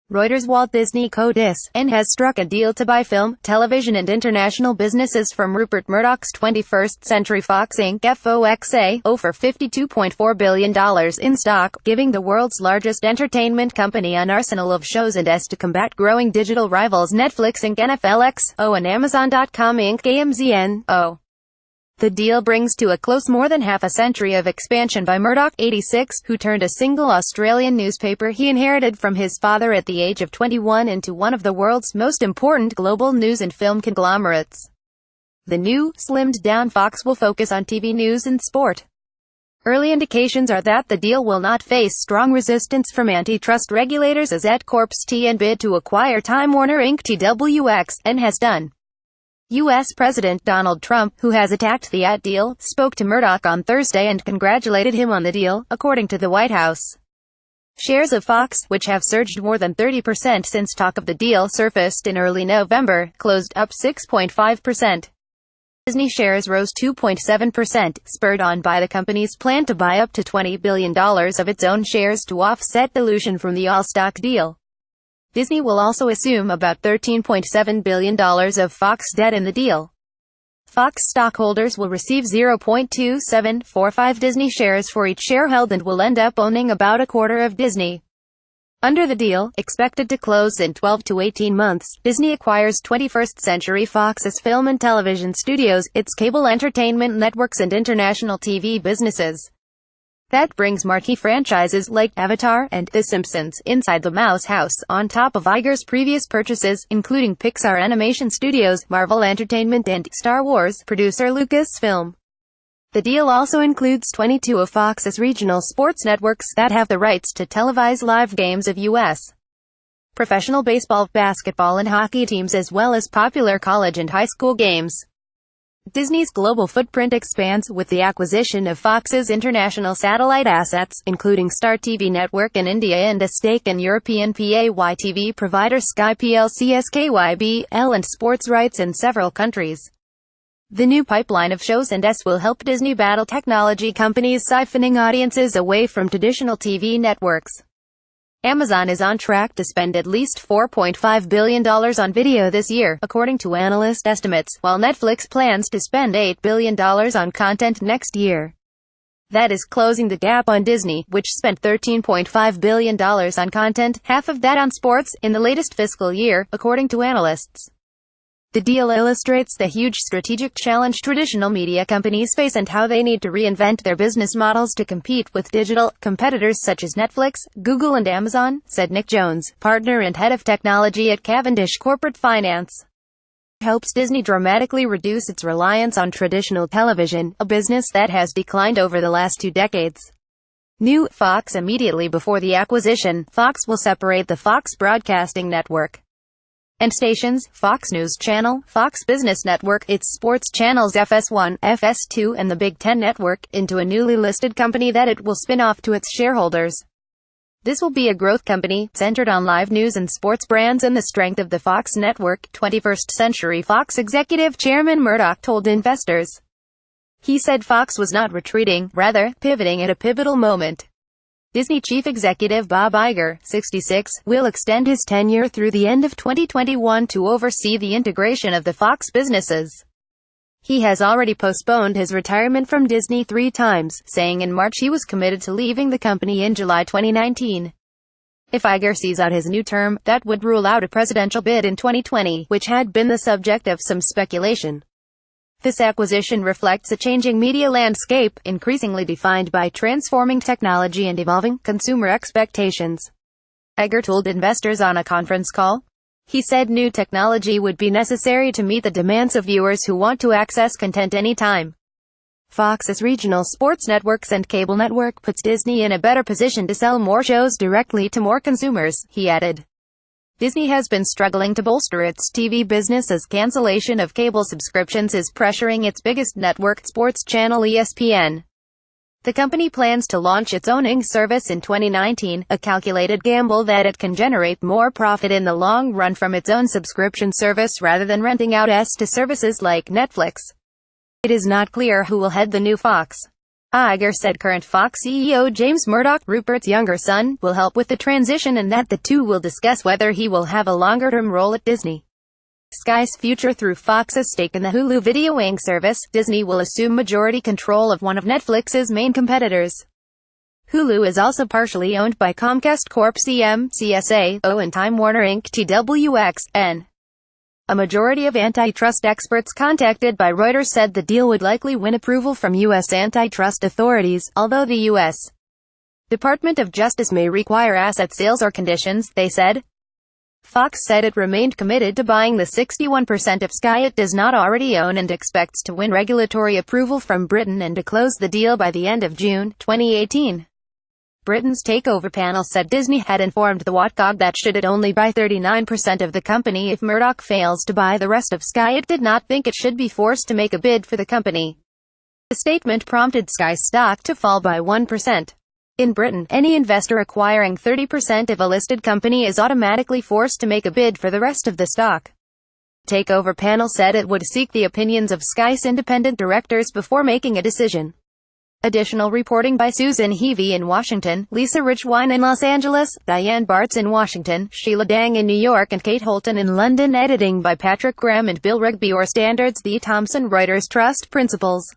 Reuters. Walt Disney Co-Dis has struck a deal to buy film, television and international businesses from Rupert Murdoch's 21st Century Fox Inc. (FOXA) for $52.4 billion in stock, giving the world's largest entertainment company an arsenal of shows and to combat growing digital rivals Netflix Inc., NFLX, and Amazon.com Inc., AMZN. The deal brings to a close more than half a century of expansion by Murdoch, 86, who turned a single Australian newspaper he inherited from his father at the age of 21 into one of the world's most important global news and film conglomerates. The new, slimmed-down Fox will focus on TV news and sport. Early indications are that the deal will not face strong resistance from antitrust regulators as Corp's TN bid to acquire Time Warner Inc. TWX, and has done. U.S. President Donald Trump, who has attacked the deal, spoke to Murdoch on Thursday and congratulated him on the deal, according to the White House. Shares of Fox, which have surged more than 30% since talk of the deal surfaced in early November, closed up 6.5%. Disney shares rose 2.7%, spurred on by the company's plan to buy up to $20 billion of its own shares to offset dilution from the all-stock deal. Disney will also assume about $13.7 billion of Fox debt in the deal. Fox stockholders will receive 0.2745 Disney shares for each share held and will end up owning about a quarter of Disney. Under the deal, expected to close in 12 to 18 months, Disney acquires 21st Century Fox's film and television studios, its cable entertainment networks and international TV businesses. That brings marquee franchises like Avatar and The Simpsons inside the Mouse House, on top of Iger's previous purchases, including Pixar Animation Studios, Marvel Entertainment and Star Wars producer Lucasfilm. The deal also includes 22 of Fox's regional sports networks that have the rights to televise live games of U.S. professional baseball, basketball and hockey teams as well as popular college and high school games. Disney's global footprint expands with the acquisition of Fox's international satellite assets, including Star TV Network in India and a stake in European pay TV provider Sky plc, SKYBL, and sports rights in several countries. The new pipeline of shows and will help Disney battle technology companies siphoning audiences away from traditional TV networks. Amazon is on track to spend at least $4.5 billion on video this year, according to analyst estimates, while Netflix plans to spend $8 billion on content next year. That is closing the gap on Disney, which spent $13.5 billion on content, half of that on sports, in the latest fiscal year, according to analysts. The deal illustrates the huge strategic challenge traditional media companies face and how they need to reinvent their business models to compete with digital competitors such as Netflix, Google and Amazon, said Nick Jones, partner and head of technology at Cavendish Corporate Finance. It helps Disney dramatically reduce its reliance on traditional television, a business that has declined over the last 2 decades. New Fox. Immediately before the acquisition, Fox will separate the Fox Broadcasting Network and stations, Fox News Channel, Fox Business Network, its sports channels FS1, FS2 and the Big Ten Network, into a newly listed company that it will spin off to its shareholders. This will be a growth company, centered on live news and sports brands and the strength of the Fox network, 21st Century Fox executive chairman Murdoch told investors. He said Fox was not retreating, rather, pivoting at a pivotal moment. Disney chief executive Bob Iger, 66, will extend his tenure through the end of 2021 to oversee the integration of the Fox businesses. He has already postponed his retirement from Disney 3 times, saying in March he was committed to leaving the company in July 2019. If Iger sees out his new term, that would rule out a presidential bid in 2020, which had been the subject of some speculation. This acquisition reflects a changing media landscape, increasingly defined by transforming technology and evolving consumer expectations. Iger told investors on a conference call. He said new technology would be necessary to meet the demands of viewers who want to access content anytime. Fox's regional sports networks and cable network puts Disney in a better position to sell more shows directly to more consumers, he added. Disney has been struggling to bolster its TV business as cancellation of cable subscriptions is pressuring its biggest network sports channel ESPN. The company plans to launch its own service in 2019, a calculated gamble that it can generate more profit in the long run from its own subscription service rather than renting out to services like Netflix. It is not clear who will head the new Fox. Iger said current Fox CEO James Murdoch, Rupert's younger son, will help with the transition and that the two will discuss whether he will have a longer-term role at Disney. Sky's future through Fox's stake in the Hulu videoing service. Disney will assume majority control of one of Netflix's main competitors. Hulu is also partially owned by Comcast Corp. CMCSA, and Time Warner Inc. TWXN. A majority of antitrust experts contacted by Reuters said the deal would likely win approval from U.S. antitrust authorities, although the U.S. Department of Justice may require asset sales or conditions, they said. Fox said it remained committed to buying the 61% of Sky it does not already own and expects to win regulatory approval from Britain and to close the deal by the end of June 2018. Britain's takeover panel said Disney had informed the watchdog that should it only buy 39% of the company if Murdoch fails to buy the rest of Sky, it did not think it should be forced to make a bid for the company. The statement prompted Sky's stock to fall by 1%. In Britain, any investor acquiring 30% of a listed company is automatically forced to make a bid for the rest of the stock. The takeover panel said it would seek the opinions of Sky's independent directors before making a decision. Additional reporting by Susan Heavey in Washington, Lisa Richwine in Los Angeles, Diane Bartz in Washington, Sheila Dang in New York and Kate Holton in London. Editing by Patrick Graham and Bill Rigby. Or Standards, the Thomson Reuters Trust Principles.